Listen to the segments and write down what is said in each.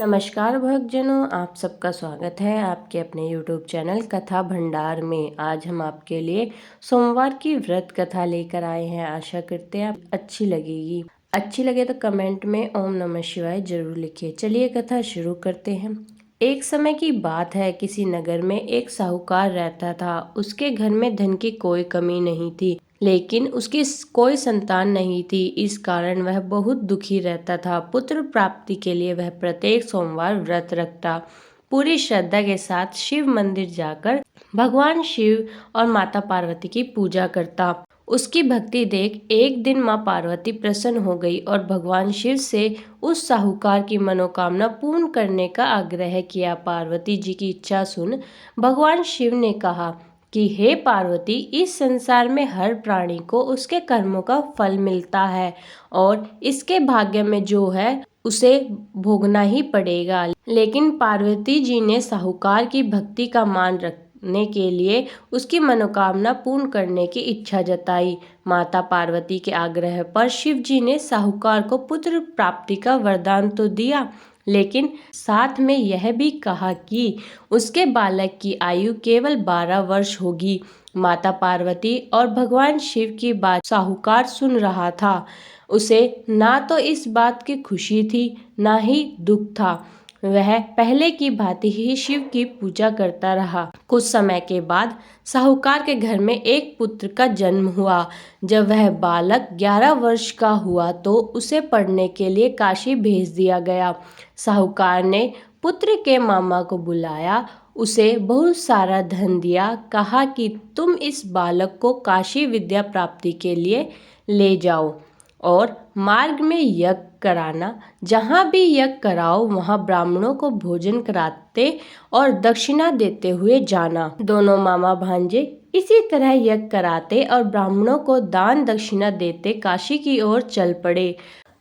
नमस्कार भक्तजनों, आप सबका स्वागत है आपके अपने YouTube चैनल कथा भंडार में। आज हम आपके लिए सोमवार की व्रत कथा लेकर आए हैं। आशा करते हैं आप अच्छी लगेगी। अच्छी लगे तो कमेंट में ओम नमः शिवाय जरूर लिखिए। चलिए कथा शुरू करते हैं। एक समय की बात है, किसी नगर में एक साहूकार रहता था। उसके घर में धन की कोई कमी नहीं थी, लेकिन उसकी कोई संतान नहीं थी। इस कारण वह बहुत दुखी रहता था। पुत्र प्राप्ति के लिए वह प्रत्येक सोमवार व्रत रखता। पूरी श्रद्धा के साथ शिव मंदिर जाकर भगवान शिव और माता पार्वती की पूजा करता। उसकी भक्ति देख एक दिन माँ पार्वती प्रसन्न हो गई और भगवान शिव से उस साहूकार की मनोकामना पूर्ण करने का आग्रह किया। पार्वती जी की इच्छा सुन भगवान शिव ने कहा कि हे पार्वती, इस संसार में हर प्राणी को उसके कर्मों का फल मिलता है और इसके भाग्य में जो है उसे भोगना ही पड़ेगा। लेकिन पार्वती जी ने साहूकार की भक्ति का मान रखने के लिए उसकी मनोकामना पूर्ण करने की इच्छा जताई। माता पार्वती के आग्रह पर शिव जी ने साहूकार को पुत्र प्राप्ति का वरदान तो दिया, लेकिन साथ में यह भी कहा कि उसके बालक की आयु केवल 12 वर्ष होगी। माता पार्वती और भगवान शिव की बात साहूकार सुन रहा था। उसे ना तो इस बात की खुशी थी, ना ही दुख था। वह पहले की भांति ही शिव की पूजा करता रहा। कुछ समय के बाद साहूकार के घर में एक पुत्र का जन्म हुआ। जब वह बालक 11 वर्ष का हुआ तो उसे पढ़ने के लिए काशी भेज दिया गया। साहूकार ने पुत्र के मामा को बुलाया, उसे बहुत सारा धन दिया, कहा कि तुम इस बालक को काशी विद्या प्राप्ति के लिए ले जाओ और मार्ग में यज्ञ कराना। जहाँ भी यज्ञ कराओ वहाँ ब्राह्मणों को भोजन कराते और दक्षिणा देते हुए जाना। दोनों मामा भांजे इसी तरह यज्ञ कराते और ब्राह्मणों को दान दक्षिणा देते काशी की ओर चल पड़े।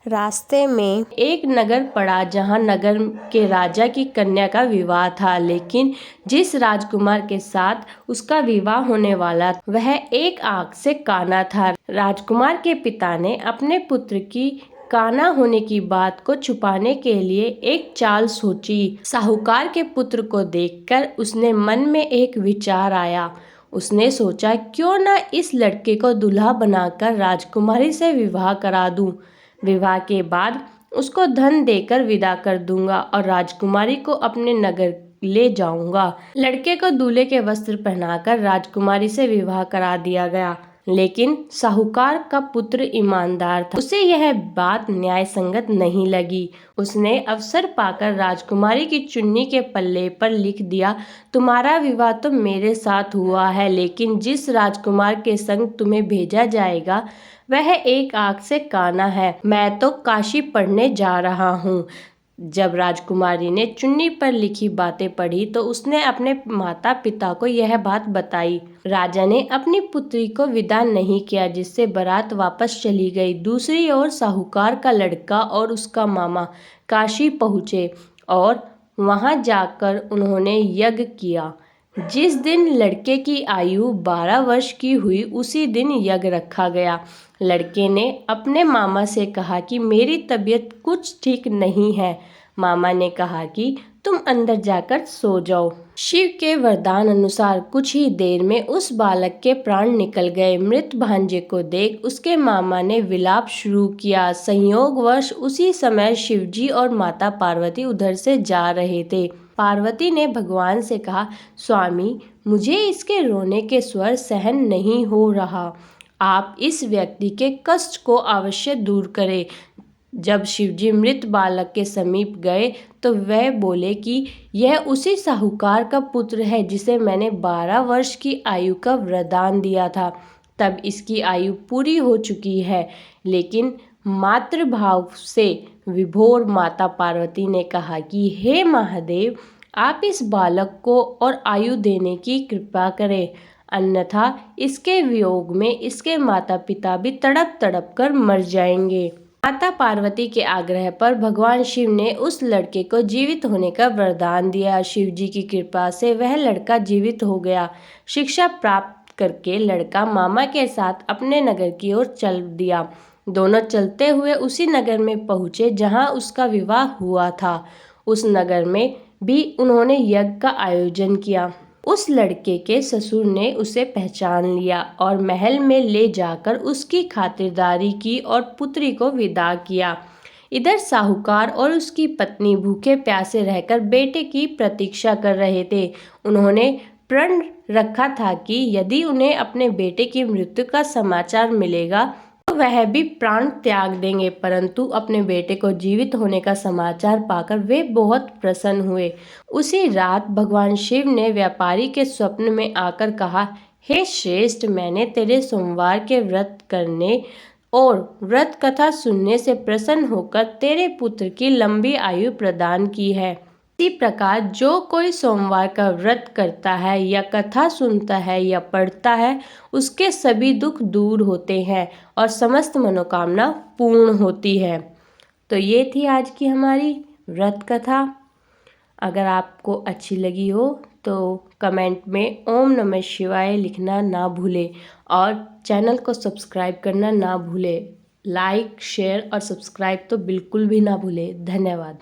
रास्ते में एक नगर पड़ा जहाँ नगर के राजा की कन्या का विवाह था, लेकिन जिस राजकुमार के साथ उसका विवाह होने वाला वह एक आंख से काना था। राजकुमार के पिता ने अपने पुत्र की काना होने की बात को छुपाने के लिए एक चाल सोची। साहूकार के पुत्र को देखकर उसने मन में एक विचार आया। उसने सोचा, क्यों ना इस लड़के को दूल्हा बनाकर राजकुमारी से विवाह करा दूं। विवाह के बाद उसको धन देकर विदा कर दूंगा और राजकुमारी को अपने नगर ले जाऊंगा। लड़के को दूल्हे के वस्त्र पहनाकर राजकुमारी से विवाह करा दिया गया, लेकिन साहूकार का पुत्र ईमानदार था। उसे यह बात न्याय संगत नहीं लगी। उसने अवसर पाकर राजकुमारी की चुन्नी के पल्ले पर लिख दिया, तुम्हारा विवाह तो मेरे साथ हुआ है, लेकिन जिस राजकुमार के संग तुम्हें भेजा जाएगा वह एक आंख से काना है। मैं तो काशी पढ़ने जा रहा हूँ। जब राजकुमारी ने चुन्नी पर लिखी बातें पढ़ी तो उसने अपने माता पिता को यह बात बताई। राजा ने अपनी पुत्री को विदा नहीं किया, जिससे बारात वापस चली गई। दूसरी ओर साहूकार का लड़का और उसका मामा काशी पहुँचे और वहां जाकर उन्होंने यज्ञ किया। जिस दिन लड़के की आयु 12 वर्ष की हुई उसी दिन यज्ञ रखा गया। लड़के ने अपने मामा से कहा कि मेरी तबीयत कुछ ठीक नहीं है। मामा ने कहा कि तुम अंदर जाकर सो जाओ। शिव के वरदान अनुसार कुछ ही देर में उस बालक के प्राण निकल गए। मृत भांजे को देख उसके मामा ने विलाप शुरू किया। संयोगवश उसी समय शिवजी और माता पार्वती उधर से जा रहे थे। पार्वती ने भगवान से कहा, स्वामी, मुझे इसके रोने के स्वर सहन नहीं हो रहा। आप इस व्यक्ति के कष्ट को अवश्य दूर करें। जब शिवजी मृत बालक के समीप गए तो वह बोले कि यह उसी साहूकार का पुत्र है जिसे मैंने 12 वर्ष की आयु का वरदान दिया था। तब इसकी आयु पूरी हो चुकी है। लेकिन मातृभाव से विभोर माता पार्वती ने कहा कि हे महादेव, आप इस बालक को और आयु देने की कृपा करें, अन्यथा इसके वियोग में इसके माता पिता भी तड़प तड़प कर मर जाएंगे। माता पार्वती के आग्रह पर भगवान शिव ने उस लड़के को जीवित होने का वरदान दिया। शिव जी की कृपा से वह लड़का जीवित हो गया। शिक्षा प्राप्त करके लड़का मामा के साथ अपने नगर की ओर चल दिया। दोनों चलते हुए उसी नगर में पहुँचे जहाँ उसका विवाह हुआ था। उस नगर में भी उन्होंने यज्ञ का आयोजन किया। उस लड़के के ससुर ने उसे पहचान लिया और महल में ले जाकर उसकी खातिरदारी की और पुत्री को विदा किया। इधर साहूकार और उसकी पत्नी भूखे प्यासे रहकर बेटे की प्रतीक्षा कर रहे थे। उन्होंने प्रण रखा था कि यदि उन्हें अपने बेटे की मृत्यु का समाचार मिलेगा तो वह भी प्राण त्याग देंगे, परंतु अपने बेटे को जीवित होने का समाचार पाकर वे बहुत प्रसन्न हुए। उसी रात भगवान शिव ने व्यापारी के स्वप्न में आकर कहा, हे श्रेष्ठ, मैंने तेरे सोमवार के व्रत करने और व्रत कथा सुनने से प्रसन्न होकर तेरे पुत्र की लंबी आयु प्रदान की है। इसी प्रकार जो कोई सोमवार का व्रत करता है या कथा सुनता है या पढ़ता है, उसके सभी दुख दूर होते हैं और समस्त मनोकामना पूर्ण होती है। तो ये थी आज की हमारी व्रत कथा। अगर आपको अच्छी लगी हो तो कमेंट में ओम नमः शिवाय लिखना ना भूलें और चैनल को सब्सक्राइब करना ना भूलें। लाइक, शेयर और सब्सक्राइब तो बिल्कुल भी ना भूलें। धन्यवाद।